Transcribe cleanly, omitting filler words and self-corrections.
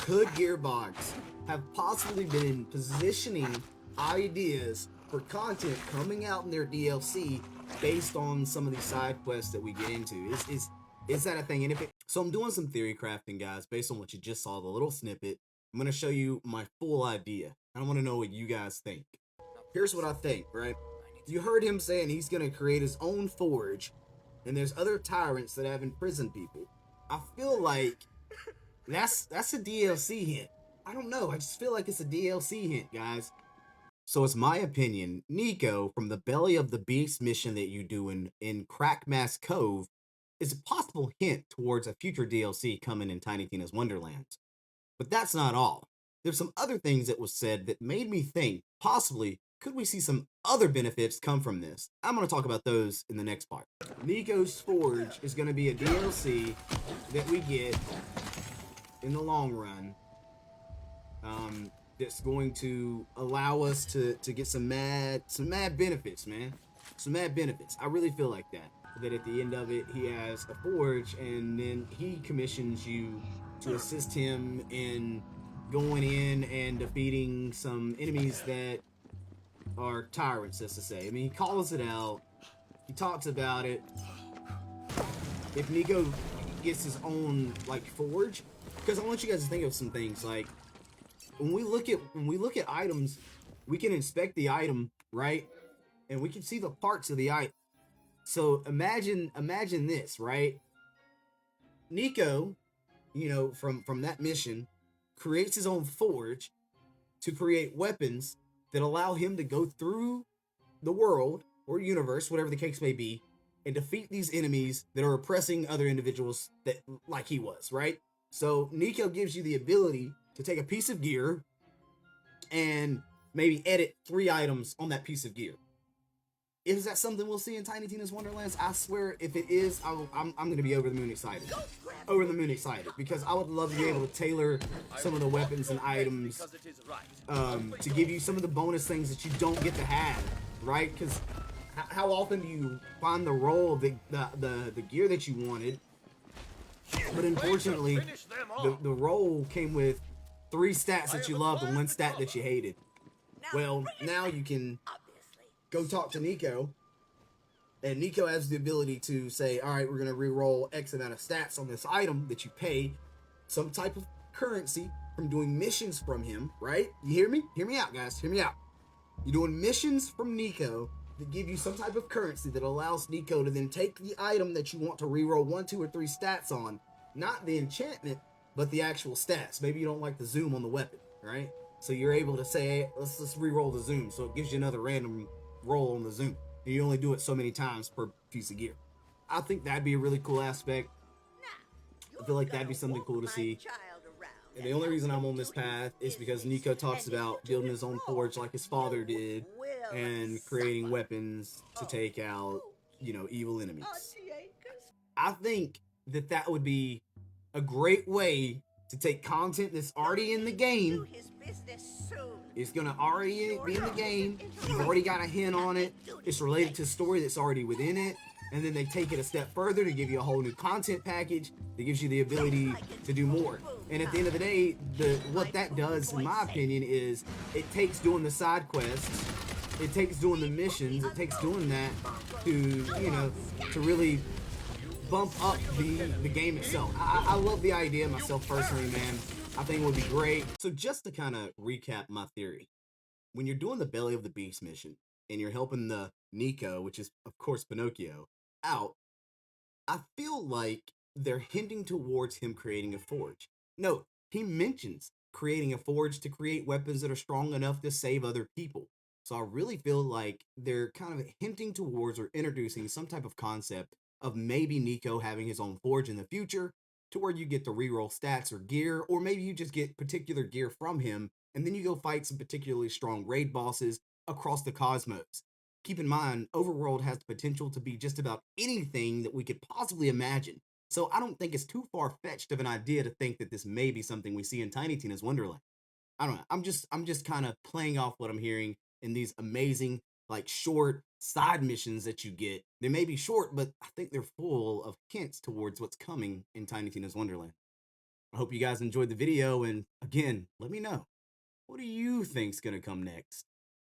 could Gearbox have possibly been positioning ideas for content coming out in their DLC based on some of these side quests that we get into? Is that a thing? And if it, so, I'm doing some theory crafting, guys, based on what you just saw, the little snippet. I'm gonna show you my full idea. I want to know what you guys think. Here's what I think, right? You heard him saying he's gonna create his own forge, and there's other tyrants that have imprisoned people. I feel like that's a DLC hint. I don't know. I just feel like it's a DLC hint, guys. So it's my opinion, Nico from the Belly of the Beast mission that you do in Crackmass Cove is a possible hint towards a future DLC coming in Tiny Tina's Wonderlands. But that's not all. There's some other things that was said that made me think possibly could we see some other benefits come from this. I'm going to talk about those in the next part. Nico's Forge is going to be a DLC that we get in the long run. That's going to allow us to get some mad benefits, man. Some mad benefits. I really feel like that. That at the end of it, he has a forge, and then he commissions you to assist him in going in and defeating some enemies that are tyrants, as to say. I mean, he calls it out. He talks about it. If Nico gets his own like forge, because I want you guys to think of some things like when we look at items, we can inspect the item, right? And we can see the parts of the item. So imagine this, right? Nico, from that mission, creates his own forge to create weapons that allow him to go through the world or universe, whatever the case may be, and defeat these enemies that are oppressing other individuals that like he was, right? So Nico gives you the ability to take a piece of gear and maybe edit 3 items on that piece of gear. Is that something we'll see in Tiny Tina's Wonderlands? I swear, if it is, I'm going to be over the moon excited. Over the moon excited, because I would love to be able to tailor some of the weapons and items to give you some of the bonus things that you don't get to have, right? Because how often do you find the roll of the gear that you wanted, but unfortunately, the roll came with 3 stats that you loved and 1 stat that you hated. Well, now you can go talk to Nico, and Nico has the ability to say, all right, we're going to re-roll X amount of stats on this item that you pay some type of currency from doing missions from him, right? You hear me? Hear me out, guys. Hear me out. You're doing missions from Nico that give you some type of currency that allows Nico to then take the item that you want to re-roll 1, 2, or 3 stats on, not the enchantment, but the actual stats. Maybe you don't like the zoom on the weapon, right? So you're able to say, hey, let's re-roll the zoom, so it gives you another random roll on the zoom, and you only do it so many times per piece of gear. I think that'd be a really cool aspect. I feel like that'd be something cool to see. And the only reason I'm on this path is because Nico talks about building his own forge like his father did, and creating weapons to take out, evil enemies. I think that would be a great way to take content that's already in the game. It's gonna already be in the game. You've already got a hint on it. It's related to a story that's already within it. And then they take it a step further to give you a whole new content package that gives you the ability to do more. And at the end of the day, what that does, in my opinion, is it takes doing the side quests, it takes doing the missions, it takes doing that to really bump up the game itself. I love the idea myself personally, man. I think it would be great. So just to kind of recap my theory, when you're doing the Belly of the Beast mission and you're helping the Nico, which is of course Pinocchio, out, I feel like they're hinting towards him creating a forge. No, he mentions creating a forge to create weapons that are strong enough to save other people. So I really feel like they're kind of hinting towards or introducing some type of concept of maybe Nico having his own forge in the future, to where you get to reroll stats or gear, or maybe you just get particular gear from him, and then you go fight some particularly strong raid bosses across the cosmos. Keep in mind, Overworld has the potential to be just about anything that we could possibly imagine. So I don't think it's too far-fetched of an idea to think that this may be something we see in Tiny Tina's Wonderland. I don't know. I'm just kind of playing off what I'm hearing in these amazing, like, short side missions that you get. They may be short, but I think they're full of hints towards what's coming in Tiny Tina's Wonderland. I hope you guys enjoyed the video, and again, let me know, what do you think's gonna come next?